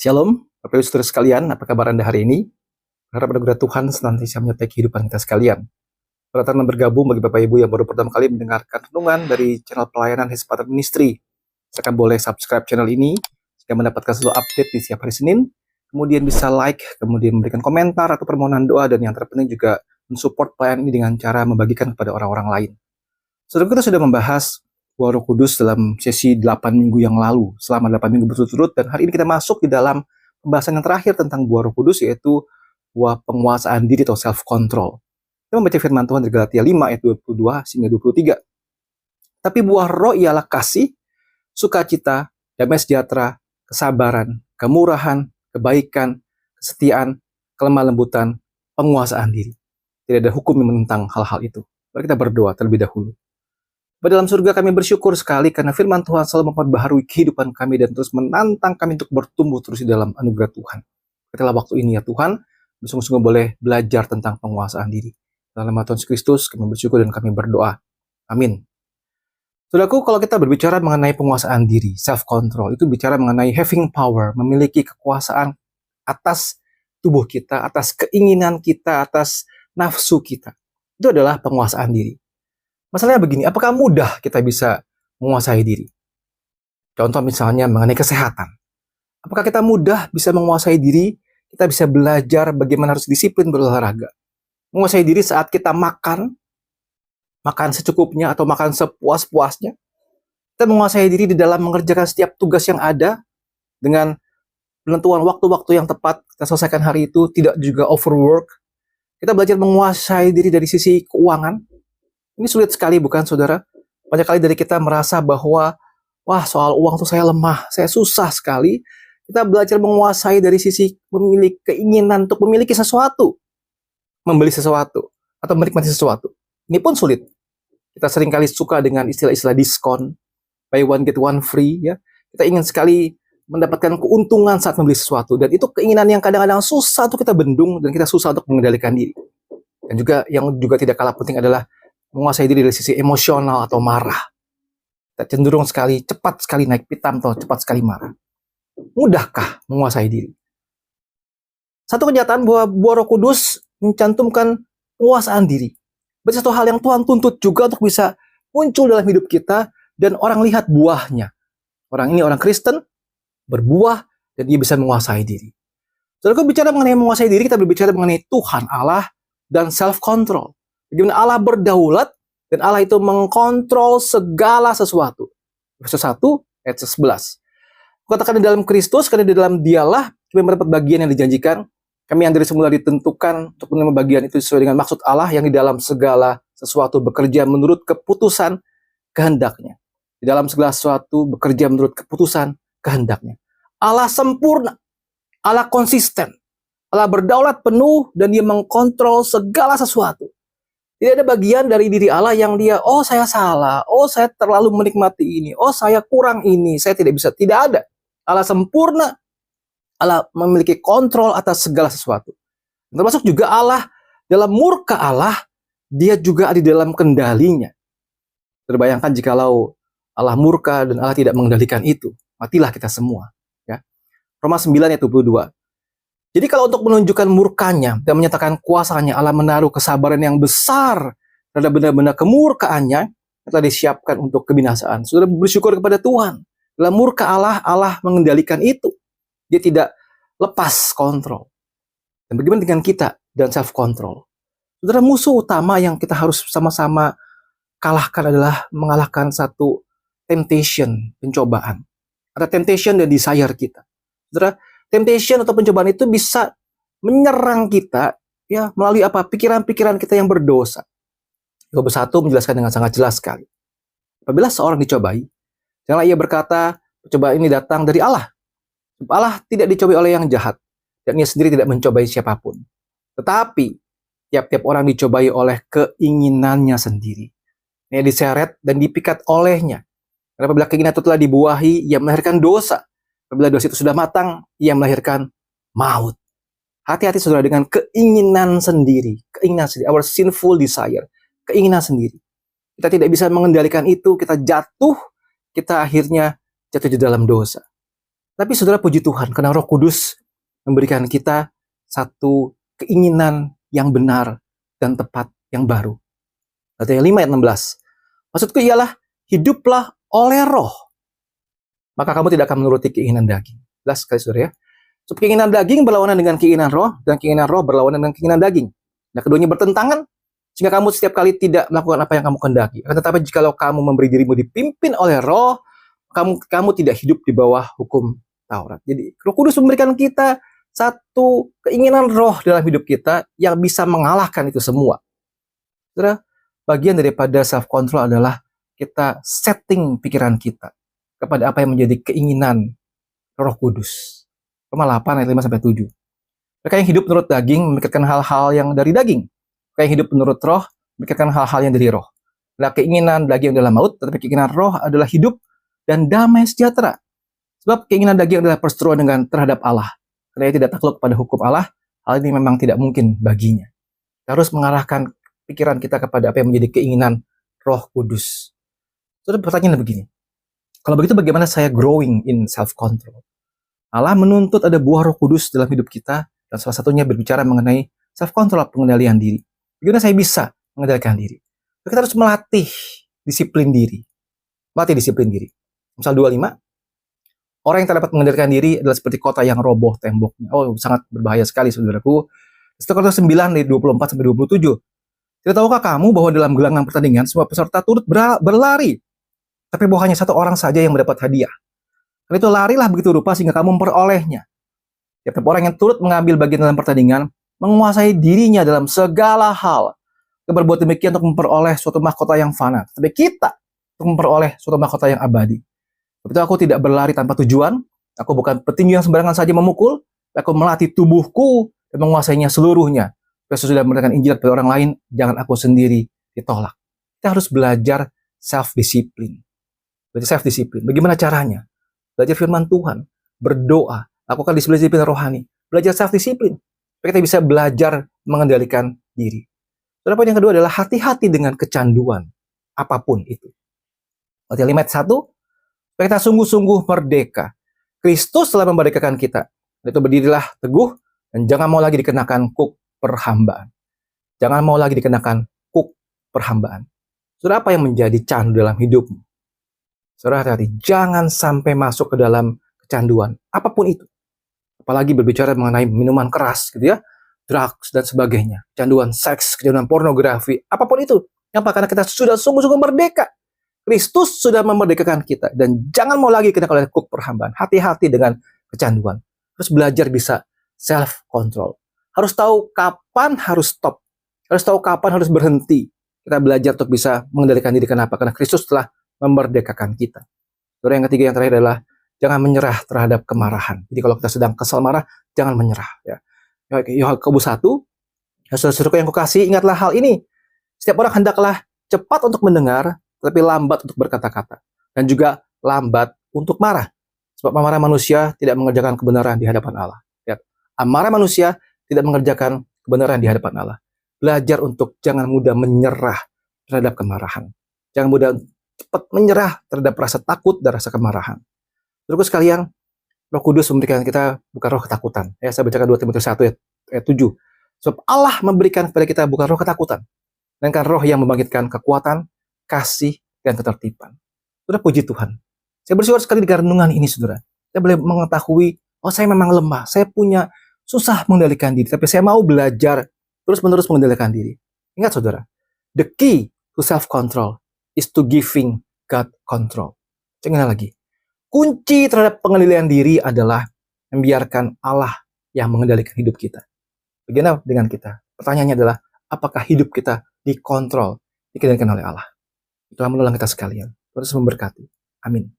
Shalom, Bapak Ibu Saudara sekalian, apa kabar Anda hari ini? Harap anugerah Tuhan senantiasa menyertai kehidupan kita sekalian. Pada teman bergabung bagi Bapak Ibu yang baru pertama kali mendengarkan renungan dari channel pelayanan His Father Ministry. Silakan boleh subscribe channel ini, sehingga mendapatkan selalu update di setiap hari Senin. Kemudian bisa like, kemudian memberikan komentar atau permohonan doa, dan yang terpenting juga mensupport pelayanan ini dengan cara membagikan kepada orang-orang lain. Saudara, kita sudah membahas Buah Roh Kudus dalam sesi 8 minggu yang lalu, selama 8 minggu berturut-turut, dan hari ini kita masuk di dalam pembahasan yang terakhir tentang buah Roh Kudus, yaitu buah penguasaan diri atau self-control. Kita membaca firman Tuhan dari Galatia 5 ayat 22 hingga 23. Tapi buah roh ialah kasih, sukacita, damai sejahtera, kesabaran, kemurahan, kebaikan, kesetiaan, kelemah lembutan, penguasaan diri. Tidak ada hukum yang menentang hal-hal itu. Mari kita berdoa terlebih dahulu. Bapa dalam surga, kami bersyukur sekali karena firman Tuhan selalu memperbaharui kehidupan kami dan terus menantang kami untuk bertumbuh terus di dalam anugerah Tuhan. Ketika waktu ini ya Tuhan, sungguh-sungguh boleh belajar tentang penguasaan diri. Dalam nama Tuhan Yesus Kristus, kami bersyukur dan kami berdoa. Amin. Saudaraku, kalau kita berbicara mengenai penguasaan diri, self-control, itu bicara mengenai having power, memiliki kekuasaan atas tubuh kita, atas keinginan kita, atas nafsu kita. Itu adalah penguasaan diri. Masalahnya begini, apakah mudah kita bisa menguasai diri? Contoh misalnya mengenai kesehatan. Apakah kita mudah bisa menguasai diri? Kita bisa belajar bagaimana harus disiplin berolahraga. Menguasai diri saat kita makan secukupnya atau makan sepuas-puasnya. Kita menguasai diri di dalam mengerjakan setiap tugas yang ada dengan penentuan waktu-waktu yang tepat. Kita selesaikan hari itu, tidak juga overwork. Kita belajar menguasai diri dari sisi keuangan. Ini sulit sekali bukan saudara? Banyak kali dari kita merasa bahwa wah soal uang tuh saya lemah, saya susah sekali. Kita belajar menguasai dari sisi memiliki keinginan untuk memiliki sesuatu. Membeli sesuatu atau menikmati sesuatu. Ini pun sulit. Kita seringkali suka dengan istilah-istilah diskon, buy one get one free ya. Kita ingin sekali mendapatkan keuntungan saat membeli sesuatu, dan itu keinginan yang kadang-kadang susah untuk kita bendung dan kita susah untuk mengendalikan diri. Dan juga yang juga tidak kalah penting adalah menguasai diri dari sisi emosional atau marah. Kita cenderung cepat sekali naik pitam atau cepat sekali marah. Mudahkah menguasai diri? Satu kenyataan bahwa buah Roh Kudus mencantumkan penguasaan diri. Berarti satu hal yang Tuhan tuntut juga untuk bisa muncul dalam hidup kita dan orang lihat buahnya. Orang ini orang Kristen, berbuah, dan dia bisa menguasai diri. Jadi kalau bicara mengenai menguasai diri, kita berbicara mengenai Tuhan Allah dan self-control. Bagaimana Allah berdaulat dan Allah itu mengkontrol segala sesuatu. Efesus 1 ayat 11. Katakan di dalam Kristus, karena di dalam Dialah kami mendapat bagian yang dijanjikan. Kami yang dari semula ditentukan untuk menerima bagian itu sesuai dengan maksud Allah yang di dalam segala sesuatu bekerja menurut keputusan kehendaknya. Di dalam segala sesuatu bekerja menurut keputusan kehendaknya. Allah sempurna, Allah konsisten, Allah berdaulat penuh dan dia mengkontrol segala sesuatu. Tidak ada bagian dari diri Allah yang dia, oh saya salah, oh saya terlalu menikmati ini, oh saya kurang ini, saya tidak bisa. Tidak ada. Allah sempurna, Allah memiliki kontrol atas segala sesuatu. Termasuk juga Allah, dalam murka Allah, dia juga ada di dalam kendalinya. Terbayangkan jikalau Allah murka dan Allah tidak mengendalikan itu, matilah kita semua. Ya. Roma 9 ayat 22. Jadi kalau untuk menunjukkan murkanya dan menyatakan kuasanya, Allah menaruh kesabaran yang besar terhadap benda-benda kemurkaannya yang telah disiapkan untuk kebinasaan. Saudara bersyukur kepada Tuhan. Dalam murka Allah, Allah mengendalikan itu. Dia tidak lepas kontrol. Dan bagaimana dengan kita dan self-control? Saudara, musuh utama yang kita harus sama-sama kalahkan adalah mengalahkan satu temptation, pencobaan. Ada temptation dan desire kita. Saudara, temptation atau pencobaan itu bisa menyerang kita ya melalui apa? Pikiran-pikiran kita yang berdosa. Yakobus 1 menjelaskan dengan sangat jelas sekali. Apabila seorang dicobai, janganlah ia berkata, percobaan ini datang dari Allah. Allah tidak dicobai oleh yang jahat, dan ia sendiri tidak mencobai siapapun. Tetapi tiap-tiap orang dicobai oleh keinginannya sendiri. Ia diseret dan dipikat olehnya. Karena apabila keinginan itu telah dibuahi, ia melahirkan dosa. Apabila dosa itu sudah matang, ia melahirkan maut. Hati-hati saudara dengan keinginan sendiri. Our sinful desire. Keinginan sendiri. Kita tidak bisa mengendalikan itu, kita jatuh, kita akhirnya jatuh di dalam dosa. Tapi saudara, puji Tuhan, karena Roh Kudus memberikan kita satu keinginan yang benar dan tepat yang baru. Galatia 5 ayat 16. Maksudku ialah, hiduplah oleh roh, maka kamu tidak akan menuruti keinginan daging. Jelas sekali saudara ya. So, keinginan daging berlawanan dengan keinginan roh, dan keinginan roh berlawanan dengan keinginan daging. Nah, keduanya bertentangan, sehingga kamu setiap kali tidak melakukan apa yang kamu kehendaki. Tetapi jikalau kamu memberi dirimu dipimpin oleh roh, kamu tidak hidup di bawah hukum Taurat. Jadi Roh Kudus memberikan kita satu keinginan roh dalam hidup kita yang bisa mengalahkan itu semua. Saudara, bagian daripada self-control adalah kita setting pikiran kita kepada apa yang menjadi keinginan Roh Kudus. Roma 8 ayat 5-7. Mereka yang hidup menurut daging memikirkan hal-hal yang dari daging. Mereka yang hidup menurut roh memikirkan hal-hal yang dari roh. Nah, keinginan daging adalah maut, tetapi keinginan roh adalah hidup dan damai sejahtera. Sebab keinginan daging adalah perseteruan dengan terhadap Allah. Karena ia tidak takluk pada hukum Allah, hal ini memang tidak mungkin baginya. Kita harus mengarahkan pikiran kita kepada apa yang menjadi keinginan Roh Kudus. Jadi pertanyaan begini, kalau begitu bagaimana saya growing in self-control? Allah menuntut ada buah Roh Kudus dalam hidup kita, dan salah satunya berbicara mengenai self-control, pengendalian diri. Bagaimana saya bisa mengendalikan diri? Kita harus melatih disiplin diri. Melatih disiplin diri. Misal 25, orang yang tak dapat mengendalikan diri adalah seperti kota yang roboh temboknya. Oh, sangat berbahaya sekali saudaraku. Setelah 9 dari 24-27. Tidak tahukah kamu bahwa dalam gelanggang pertandingan semua peserta turut berlari, tapi bahwa hanya satu orang saja yang mendapat hadiah. Karena itu larilah begitu rupa sehingga kamu memperolehnya. Setiap orang yang turut mengambil bagian dalam pertandingan menguasai dirinya dalam segala hal. Kita berbuat demikian untuk memperoleh suatu mahkota yang fana, tapi kita untuk memperoleh suatu mahkota yang abadi. Begitu aku tidak berlari tanpa tujuan, aku bukan petinju yang sembarangan saja memukul, aku melatih tubuhku dan menguasainya seluruhnya. Yesus sudah memberikan Injil kepada orang lain, jangan aku sendiri ditolak. Kita harus belajar self-discipline. Belajar self-discipline. Bagaimana caranya? Belajar firman Tuhan, berdoa, lakukan disiplin rohani, belajar self-discipline. Kita bisa belajar mengendalikan diri. Lalu poin yang kedua adalah hati-hati dengan kecanduan, apapun itu. Galatia 5 ayat 1, kita sungguh-sungguh merdeka. Kristus telah memerdekakan kita. Itu berdirilah teguh dan jangan mau lagi dikenakan kuk perhambaan. Jangan mau lagi dikenakan kuk perhambaan. Saudara, apa yang menjadi candu dalam hidupmu? Saudara, hati-hati, jangan sampai masuk ke dalam kecanduan, apapun itu. Apalagi berbicara mengenai minuman keras, gitu ya, drugs dan sebagainya, kecanduan seks, kecanduan pornografi, apapun itu. Kenapa? Karena kita sudah sungguh-sungguh merdeka. Kristus sudah memerdekakan kita dan jangan mau lagi kena oleh kuk perhambaan. Hati-hati dengan kecanduan. Harus belajar bisa self-control. Harus tahu kapan harus stop. Harus tahu kapan harus berhenti. Kita belajar untuk bisa mengendalikan diri. Kenapa? Karena Kristus telah memerdekakan kita. Terus yang ketiga, yang terakhir adalah jangan menyerah terhadap kemarahan. Jadi kalau kita sedang kesal marah, jangan menyerah. Ya. Yakobus 1, saudara-saudaraku yang kukasihi, ingatlah hal ini. Setiap orang hendaklah cepat untuk mendengar, tetapi lambat untuk berkata-kata. Dan juga lambat untuk marah. Sebab amarah manusia tidak mengerjakan kebenaran di hadapan Allah. Ya. Amarah manusia tidak mengerjakan kebenaran di hadapan Allah. Belajar untuk jangan mudah menyerah terhadap kemarahan. Jangan mudah cepat menyerah terhadap rasa takut dan rasa kemarahan. Terus sekalian, Roh Kudus memberikan kita bukan roh ketakutan. Ya, saya bacakan 2 Timotius 1 ayat 7. Sebab Allah memberikan kepada kita bukan roh ketakutan, melainkan roh yang membangkitkan kekuatan, kasih, dan ketertiban. Saudara, puji Tuhan. Saya bersyukur sekali dengan renungan ini, saudara. Saya boleh mengetahui, oh saya memang lemah, saya punya susah mengendalikan diri, tapi saya mau belajar terus-menerus mengendalikan diri. Ingat saudara, the key to self-control is to giving God control. Jangan lagi. Kunci terhadap pengendalian diri adalah membiarkan Allah yang mengendalikan hidup kita. Bagaimana dengan kita? Pertanyaannya adalah, apakah hidup kita dikontrol, dikendalikan oleh Allah? Itulah menolong kita sekalian. Terus memberkati. Amin.